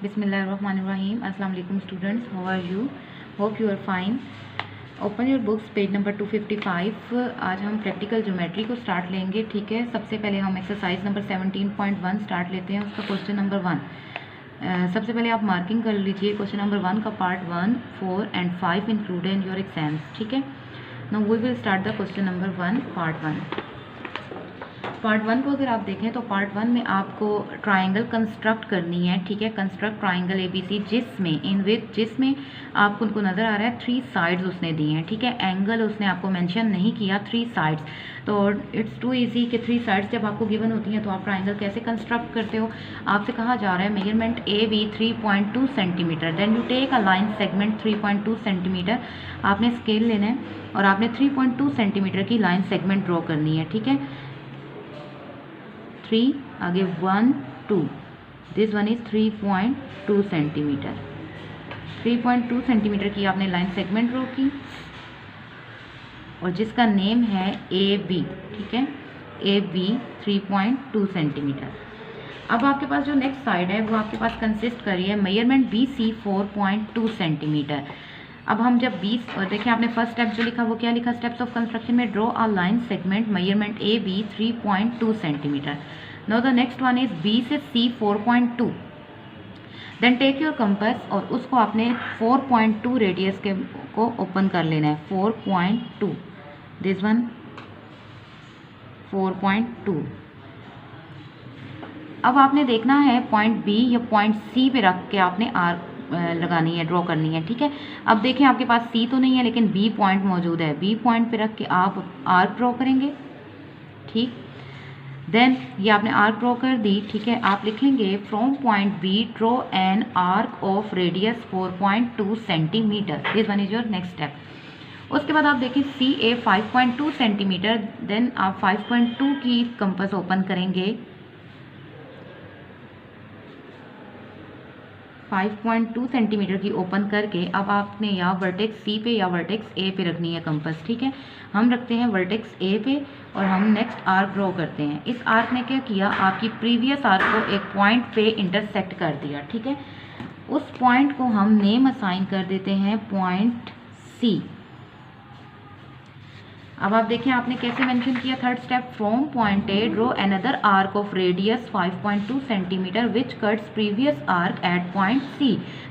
Bismillahirrahmanirrahim. Assalamu alaikum students. How are you? Hope you are fine. Open your books page number 255. आज हम practical geometry को start लेंगे. ठीक है, सबसे पहले हम एक्सरसाइज नंबर 17.1 स्टार्ट लेते हैं. उसका क्वेश्चन नंबर 1. सबसे पहले आप मार्किंग कर लीजिए. क्वेश्चन नंबर 1 का part 1, 4 and 5 included in your exams. ठीक है, now we will start the question number 1 part 1. Part 1 को अगर आप देखें तो पार्ट 1 में आपको ट्राइंगल कंस्ट्रक्ट करनी है. ठीक है, कंस्ट्रक्ट ट्राइंगल ABC जिसमें आपको उनको नज़र आ रहा है 3 साइड्स उसने दी हैं. ठीक है, एंगल उसने आपको मेंशन नहीं किया, 3 साइड्स. तो इट्स टू इजी कि 3 साइड्स जब आपको गिवन होती हैं तो आप ट्राइंगल कैसे कंस्ट्रक्ट करते हो. आपसे कहा जा रहा है measurement AB 3.2 centimetre. Then you take a line segment 3.2 centimetre. आपने स्केल लेना है और आपने 3.2 सेंटीमीटर की लाइन सेगमेंट ड्रॉ करनी है. ठीक है, 3 आगे 1 2, this one is 3.2 centimetre. 3.2 centimetre की आपने लाइन सेगमेंट ड्रॉ की और जिसका नेम है AB. ठीक है, AB 3.2 सेंटीमीटर. अब आपके पास जो नेक्स्ट साइड है वो आपके पास कंसिस्ट कर रही है मेजरमेंट BC 4.2 सेंटीमीटर. अब हम जब 20 और देखें आपने फर्स्ट स्टेप जो लिखा वो क्या लिखा स्टेप्स ऑफ कंस्ट्रक्शन में, draw a line segment measurement AB 3.2 centimetre. Now the next one is B से C 4.2. Then take your compass और उसको आपने 4.2 रेडियस के को ओपन कर लेना है. 4.2, दिस वन 4.2. अब आपने देखना है पॉइंट B या पॉइंट C पे रख के आपने आर्क लगानी है, ड्रॉ करनी है. ठीक है, अब देखें आपके पास C तो नहीं है लेकिन B पॉइंट मौजूद है. B पॉइंट पे रख के आप आर्क ड्रॉ करेंगे. ठीक, देन ये आपने आर्क ड्रॉ कर दी. ठीक है, आप लिखेंगे from point B draw an arc of radius 4.2 centimetre. This one is your next step. उसके बाद आप देखें CA 5.2 सेंटीमीटर. देन आप 5.2 की कंपास ओपन करेंगे. 5.2 सेंटीमीटर की ओपन करके अब आपने या वर्टेक्स C पे या वर्टेक्स A पे रखनी है कंपास. ठीक है, हम रखते हैं वर्टेक्स A पे और हम नेक्स्ट आर्क ड्रॉ करते हैं. इस आर्क ने क्या किया, आपकी प्रीवियस आर्क को एक पॉइंट पे इंटरसेक्ट कर दिया. ठीक है, उस पॉइंट को हम नेम असाइन कर देते हैं पॉइंट C. अब आप देखें आपने कैसे मेंशन किया. Third step, from point A draw another arc of radius 5.2 centimetre which cuts previous arc eight point C.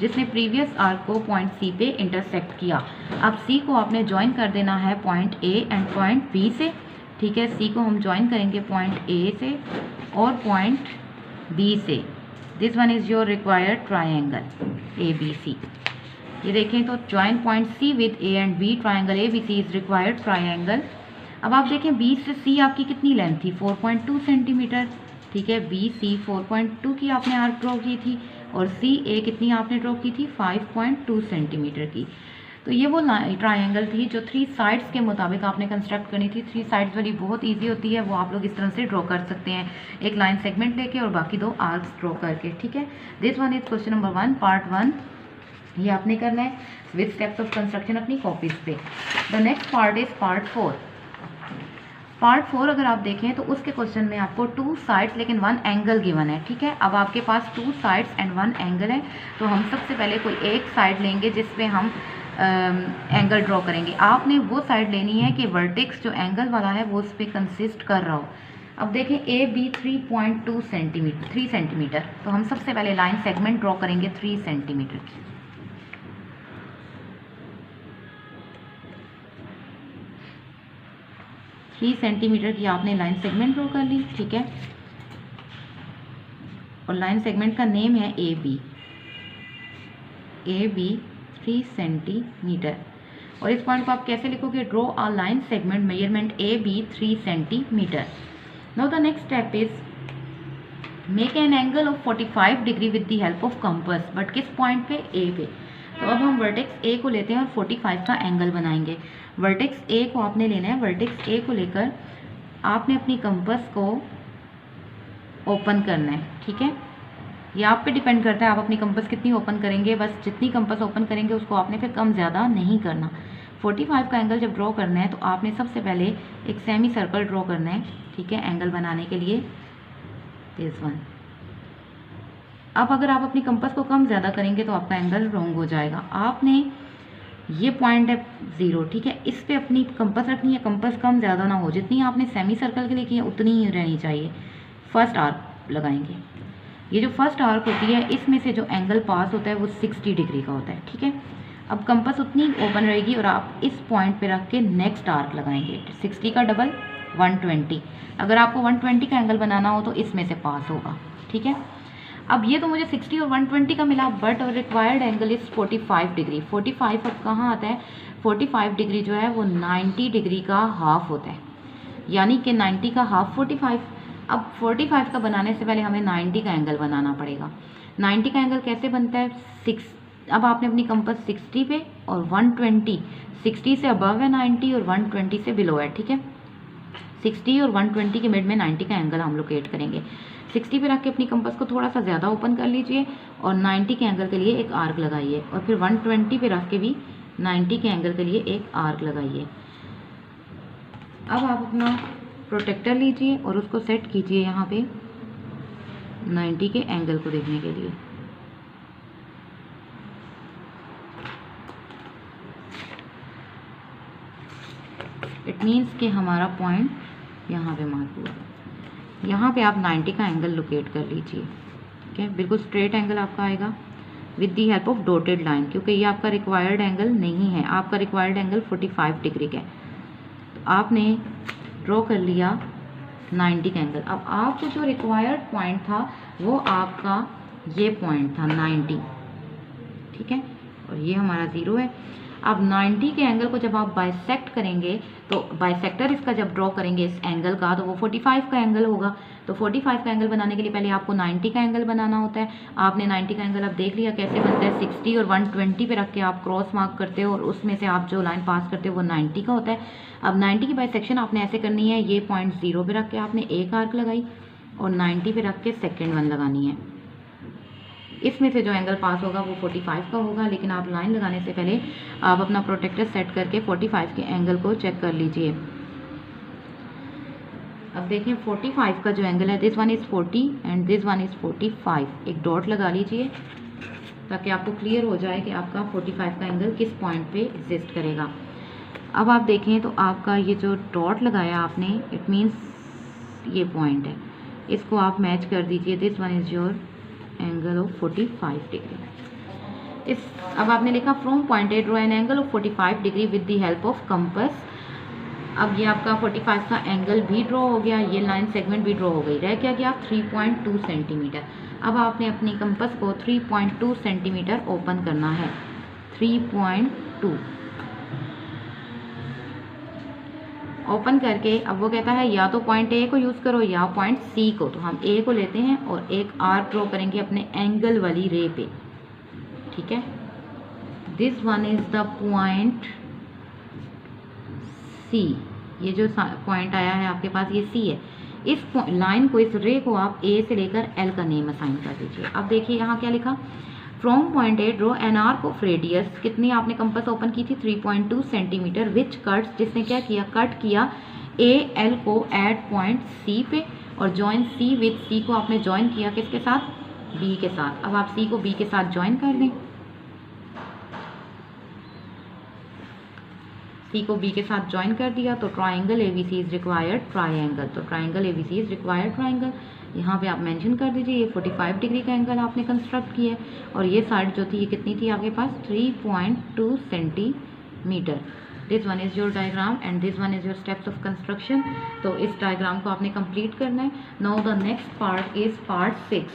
जिसने प्रीवियस आर्क को पॉइंट C पे इंटरसेक्ट किया. अब C को आपने ज्वाइन कर देना है point A and point B से. ठीक है, C को हम ज्वाइन करेंगे पॉइंट A से और पॉइंट B से. This one is your required triangle ABC. ये देखें तो join point C with A and B, triangle ABC is required triangle. अब आप देखें B से C आपकी कितनी लेंथ थी, 4.2 सेंटीमीटर. ठीक है, BC 4.2 की आपने आर्क ड्रॉ की थी और CA कितनी आपने ड्रॉ की थी, 5.2 सेंटीमीटर की. तो ये वो ट्राइंगल थी जो 3 साइड्स के मुताबिक आपने कंस्ट्रक्ट करनी थी. 3 साइड्स वाली बहुत ईजी होती है, वो आप लोग इस तरह से ड्रॉ कर सकते हैं, एक लाइन सेगमेंट लेके और बाकी 2 आर्क्स ड्रॉ करके. ठीक है, this one is question number 1 part 1. ये आपने करना है विद स्टेप्स ऑफ कंस्ट्रक्शन अपनी कॉपीज पे. The next part is part 4. Part 4 अगर आप देखें तो उसके क्वेश्चन में आपको 2 साइड्स लेकिन 1 एंगल गिवन है. ठीक है, अब आपके पास 2 साइड्स एंड 1 एंगल है तो हम सबसे पहले कोई एक साइड लेंगे जिसपे हम एंगल ड्रॉ करेंगे. आपने वो साइड लेनी है कि वर्टेक्स जो एंगल वाला है वो उस पर कंसिस्ट कर रहा हो. अब देखें AB 3.2 सेंटीमीटर 3 सेंटीमीटर. तो हम सबसे पहले लाइन सेगमेंट ड्रॉ करेंगे 3 सेंटीमीटर की. 3 सेंटीमीटर की आपने लाइन सेगमेंट ड्रॉ कर ली. ठीक है, और लाइन सेगमेंट का नेम है AB. AB 3 centimetre. और इस पॉइंट को आप कैसे लिखोगे, draw a line segment measurement AB 3 centimetre. Now the next step is make an angle of 45 degree with the help of compass. But किस पॉइंट पे, A पे. तो अब हम वर्टेक्स A को लेते हैं और 45 का एंगल बनाएंगे. वर्टेक्स A को आपने लेना है. वर्टेक्स A को लेकर आपने अपनी कंपास को ओपन करना है. ठीक है, ये आप पे डिपेंड करता है आप अपनी कंपास कितनी ओपन करेंगे. बस जितनी कंपास ओपन करेंगे उसको आपने फिर कम ज़्यादा नहीं करना. 45 का एंगल जब ड्रॉ करना है तो आपने सबसे पहले एक सेमी सर्कल ड्रॉ करना है. ठीक है, एंगल बनाने के लिए दिस वन. अब अगर आप अपनी कंपास को कम ज़्यादा करेंगे तो आपका एंगल रॉन्ग हो जाएगा। आपने ये पॉइंट है 0, ठीक है, इस पे अपनी कंपास रखनी है, कंपास कम ज़्यादा ना हो, जितनी आपने सेमी सर्कल के लिए की है उतनी ही रहनी चाहिए। फर्स्ट आर्क लगाएंगे, ये जो फर्स्ट आर्क होती है इसमें से जो एंगल पास होता है वो 60 डिग्री का होता है, ठीक है। अब कंपास उतनी ओपन रहेगी और आप इस पॉइंट पे रख के नेक्स्ट आर्क लगाएंगे, 60 का डबल 120। अगर आपको 120 का एंगल बनाना हो तो इसमें से पास होगा, ठीक है। अब ये तो मुझे 60 और 120 का मिला, but required angle is 45 degree. 45 अब कहाँ आता है, 45 डिग्री जो है वो 90 डिग्री का हाफ होता है, यानी कि 90 का हाफ 45। अब 45 का बनाने से पहले हमें 90 का एंगल बनाना पड़ेगा। 90 का एंगल कैसे बनता है, 6, अब आपने अपनी कंपास 60 पे और 120, 60 से अबव है 90 और 120 से बिलो है, ठीक है। 60 और 120 के मिड में 90 का एंगल हम लोकेट करेंगे। 60 पे रख के अपनी कंपास को थोड़ा सा ज़्यादा ओपन कर लीजिए और 90 के एंगल के लिए एक आर्क लगाइए, और फिर 120 पे रख के भी 90 के एंगल के लिए एक आर्क लगाइए। अब आप अपना प्रोटेक्टर लीजिए और उसको सेट कीजिए यहाँ पे 90 के एंगल को देखने के लिए। इट मीन्स कि हमारा पॉइंट यहाँ पे मार्क हुआ। यहाँ पे आप 90 का एंगल लोकेट कर लीजिए, ठीक है। बिल्कुल स्ट्रेट एंगल आपका आएगा with the help of dotted line, क्योंकि ये आपका रिक्वायर्ड एंगल नहीं है। आपका रिक्वायर्ड एंगल 45 डिग्री का है, तो आपने ड्रॉ कर लिया 90 का एंगल। अब आपको जो रिक्वायर्ड पॉइंट था वो आपका ये पॉइंट था 90, ठीक है, और ये हमारा 0 है। अब 90 के एंगल को जब आप बाइसेक्ट करेंगे तो बाइसेक्टर इसका जब ड्रॉ करेंगे इस एंगल का, तो वो 45 का एंगल होगा। तो 45 का एंगल बनाने के लिए पहले आपको 90 का एंगल बनाना होता है। आपने 90 का एंगल अब देख लिया कैसे बनता है, 60 और 120 पे रख के आप क्रॉस मार्क करते हो और उसमें से आप जो लाइन पास करते हो वो 90 का होता है। अब 90 की बाइसेक्शन आपने ऐसे करनी है, ये पॉइंट 0 पे रख के आपने एक आर्क लगाई और 90 पे रख के सेकेंड वन लगानी है। इसमें से जो एंगल पास होगा वो 45 का होगा, लेकिन आप लाइन लगाने से पहले आप अपना प्रोटेक्टर सेट करके 45 के एंगल को चेक कर लीजिए। अब देखें 45 का जो एंगल है, this one is 40 and this one is 45। एक डॉट लगा लीजिए ताकि आपको क्लियर हो जाए कि आपका 45 का एंगल किस पॉइंट पे एग्जिस्ट करेगा। अब आप देखें तो आपका ये जो डॉट लगाया आपने, इट मीन्स ये पॉइंट है, इसको आप मैच कर दीजिए। This one is your angle of 45 degree. इस अब आपने लिखा from point A draw an angle of 45 degree with the help of compass. अब ये आपका 45 का एंगल भी ड्रॉ हो गया, ये लाइन सेगमेंट भी ड्रॉ हो गई। रह क्या गया 3.2 सेंटीमीटर। अब आपने अपनी कंपास को 3.2 सेंटीमीटर ओपन करना है, 3.2 ओपन करके। अब वो कहता है या तो पॉइंट ए को यूज़ करो या पॉइंट सी को, तो हम ए को लेते हैं और एक आर्क ड्रॉ करेंगे अपने एंगल वाली रे पे, ठीक है। This one is the point C, ये जो पॉइंट आया है आपके पास ये सी है। इस लाइन को, इस रे को आप ए से लेकर एल का नेम असाइन कर दीजिए। अब देखिए यहाँ क्या लिखा, from point A draw an arc of radius, कितनी आपने कंपास ओपन की थी 3.2 सेंटीमीटर, विच कट्स, जिसने क्या किया कट किया ए एल को एट पॉइंट सी पे, और जॉइन सी विद सी को आपने ज्वाइन किया किसके साथ, बी के साथ। अब आप सी को बी के साथ ज्वाइन कर दें, सी को बी के साथ ज्वाइन कर दिया तो triangle ABC is required triangle, तो triangle ABC is required triangle. यहाँ पे आप मेंशन कर दीजिए ये 45 डिग्री का एंगल आपने कंस्ट्रक्ट किया है, और ये साइड जो थी ये कितनी थी आपके पास 3.2 centimetre. This one is your diagram and this one is your steps of construction. तो इस डायग्राम को आपने कंप्लीट करना है। Now the next part is part 6।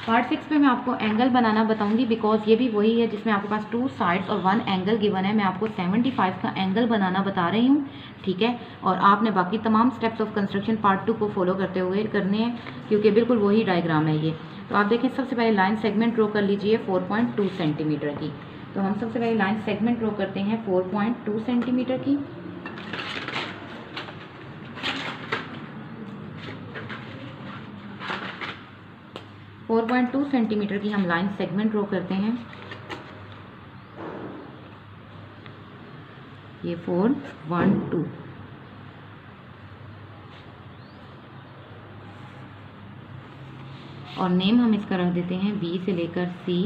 Part 6 पे मैं आपको एंगल बनाना बताऊंगी, बिकॉज ये भी वही है जिसमें आपके पास 2 साइड्स और 1 एंगल गिवन है। मैं आपको 75 का एंगल बनाना बता रही हूँ, ठीक है। और आपने बाकी तमाम स्टेप्स ऑफ कंस्ट्रक्शन पार्ट 2 को फॉलो करते हुए करने हैं, क्योंकि बिल्कुल वही डायग्राम है ये। तो आप देखें सबसे पहले लाइन सेगमेंट ड्रॉ कर लीजिए 4.2 सेंटीमीटर की। तो हम सबसे पहले लाइन सेगमेंट ड्रॉ करते हैं 4.2 सेंटीमीटर की। फोर 4.2 सेंटीमीटर की हम लाइन सेगमेंट ड्रॉ करते हैं। ये 4.2, और नेम हम इसका रख देते हैं बी से लेकर सी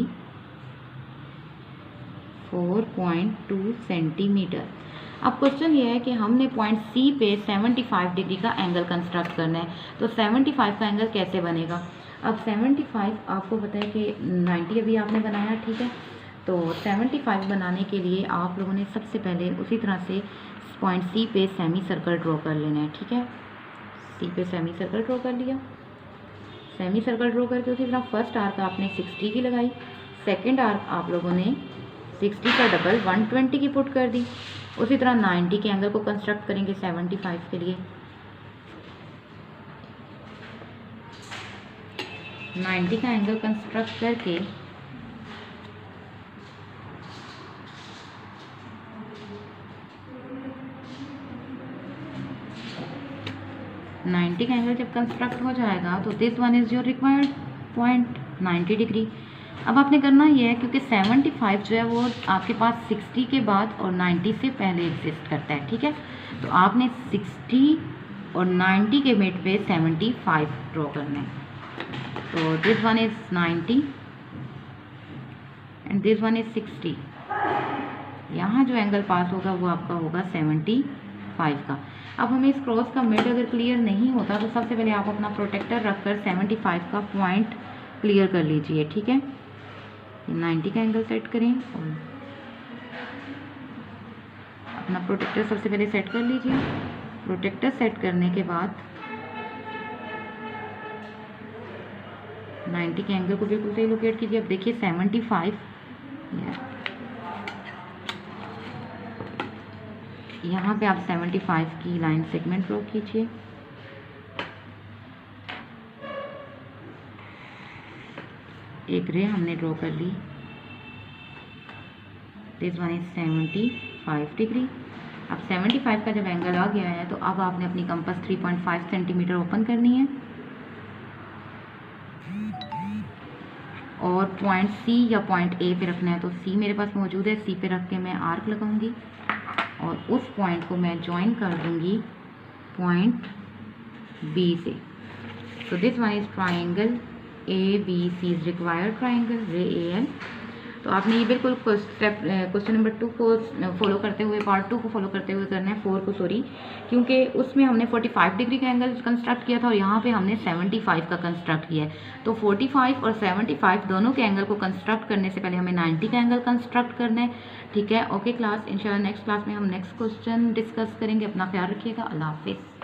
4.2 सेंटीमीटर। अब क्वेश्चन ये है कि हमने पॉइंट सी पे 75 डिग्री का एंगल कंस्ट्रक्ट करना है, तो 75 का एंगल कैसे बनेगा। अब 75 आपको पता है कि 90 अभी आपने बनाया, ठीक है। तो 75 बनाने के लिए आप लोगों ने सबसे पहले उसी तरह से पॉइंट सी पे सेमी सर्कल ड्रॉ कर लेना है, ठीक है। सी पे सेमी सर्कल ड्रॉ कर लिया, सेमी सर्कल ड्रॉ करके उसी तरह फर्स्ट आर्क आपने 60 की लगाई, सेकंड आर्क आप लोगों ने 60 का डबल 120 की पुट कर दी। उसी तरह 90 के एंगल को कंस्ट्रक्ट करेंगे 75 के लिए। 90 का एंगल कंस्ट्रक्ट करके का एंगल जब कंस्ट्रक्ट हो जाएगा तो this one is your required point 90 degree. अब आपने करना ये है, क्योंकि 75 जो है वो आपके पास 60 के बाद और 90 से पहले एग्जिस्ट करता है, ठीक है। तो आपने 60 और 90 के मिड पे 75 ड्रॉ करना है। तो this one is 90 and this one is 60। यहाँ जो एंगल पास होगा वो आपका होगा 75 का। अब हमें इस क्रॉस का मिड अगर क्लियर नहीं होता तो सबसे पहले आप अपना प्रोटेक्टर रखकर 75 का पॉइंट क्लियर कर लीजिए, ठीक है। 90 का एंगल सेट करें और अपना प्रोटेक्टर सबसे पहले सेट कर लीजिए। प्रोटेक्टर सेट करने के बाद 90 के एंगल को बिल्कुल सही लोकेट कीजिए। अब देखिए 75 यहाँ पे आप 75 की लाइन सेगमेंट ड्रॉ कीजिए। एक रे हमने ड्रॉ कर ली, दिस वन इज 75 डिग्री। अब 75 का जब एंगल आ गया है तो अब आपने अपनी कंपास 3.5 सेंटीमीटर ओपन करनी है और पॉइंट सी या पॉइंट ए पे रखना है। तो सी मेरे पास मौजूद है, सी पे रख के मैं आर्क लगाऊंगी और उस पॉइंट को मैं ज्वाइन कर दूंगी पॉइंट बी से। तो this one is triangle ABC is required triangle रे AL। तो आपने ये बिल्कुल क्वेश्चन नंबर 2 को फॉलो करते हुए, पार्ट 2 को फॉलो करते हुए करना है, 4 को सॉरी, क्योंकि उसमें हमने 45 डिग्री का एंगल कंस्ट्रक्ट किया था और यहाँ पे हमने 75 का कंस्ट्रक्ट किया है। तो 45 और 75 दोनों के एंगल को कंस्ट्रक्ट करने से पहले हमें 90 का एंगल कंस्ट्रक्ट करना है, ठीक है। ओके क्लास, इंशाल्लाह नेक्स्ट क्लास में हम नेक्स्ट क्वेश्चन डिस्कस करेंगे। अपना ख्याल रखिएगा। अल्लाह हाफिज़।